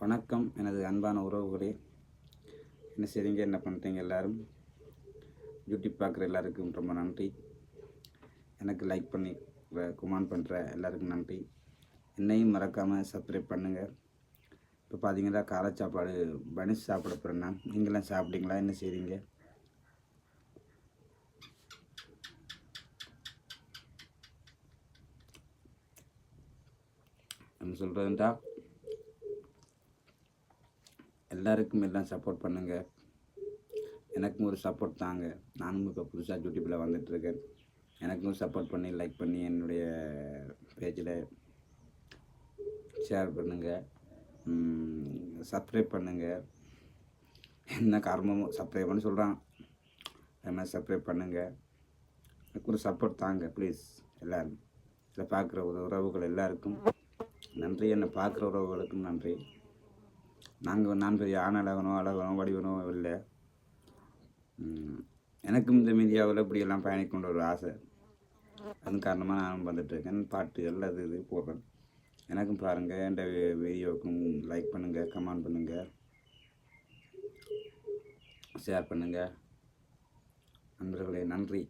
வணக்கம் எனது அன்பான உறவுகளே. என்ன செய்றீங்க, என்ன பண்ணுறீங்க? எல்லோரும் யூடியூப் பார்க்குற எல்லாருக்கும் ரொம்ப நன்றி. எனக்கு லைக் பண்ணி கமெண்ட் பண்ணுற எல்லாருக்கும் நன்றி. என்னையும் மறக்காமல் சப்ஸ்கிரைப் பண்ணுங்கள். இப்போ பார்த்தீங்கன்னா காலை சாப்பாடு பனிஷ் சாப்பிட போகிறேன்னா, நீங்களாம் சாப்பிட்டீங்களா? என்ன செய்றீங்க? என்ன சொல்கிறதுன்றா, எல்லாருக்கும் எல்லாம் சப்போர்ட் பண்ணுங்கள். எனக்கும் ஒரு சப்போர்ட் தாங்க. நானும் இப்போ புதுசாக யூடியூப்பில் வந்துட்டுருக்கேன். எனக்கும் சப்போர்ட் பண்ணி லைக் பண்ணி என்னுடைய பேஜில் ஷேர் பண்ணுங்கள், சப்ஸ்கிரைப் பண்ணுங்கள். என்ன காரணமும் சப்ஸ்கிரைப் பண்ணி சொல்கிறான், என்ன சப்ஸ்கிரைப் பண்ணுங்கள். எனக்கு ஒரு சப்போர்ட் தாங்க ப்ளீஸ். எல்லோரும் இதை பார்க்குற உறவுகள் எல்லாருக்கும் நன்றி. என்னை பார்க்குற உறவுகளுக்கும் நன்றி. நான் பெரிய அழகனோ வடிவனோ இல்லை. எனக்கும் இந்த மீடியாவில் இப்படியெல்லாம் பயணிக்கொண்ட ஒரு ஆசை. அதன் காரணமாக நான் வந்துட்டுருக்கேன். பாட்டுகள் அது இது போடுறேன். எனக்கும் பாருங்கள், என் வீடியோவுக்கும் லைக் பண்ணுங்கள், கமெண்ட் பண்ணுங்கள், ஷேர் பண்ணுங்கள். நண்பர்களே, நன்றி.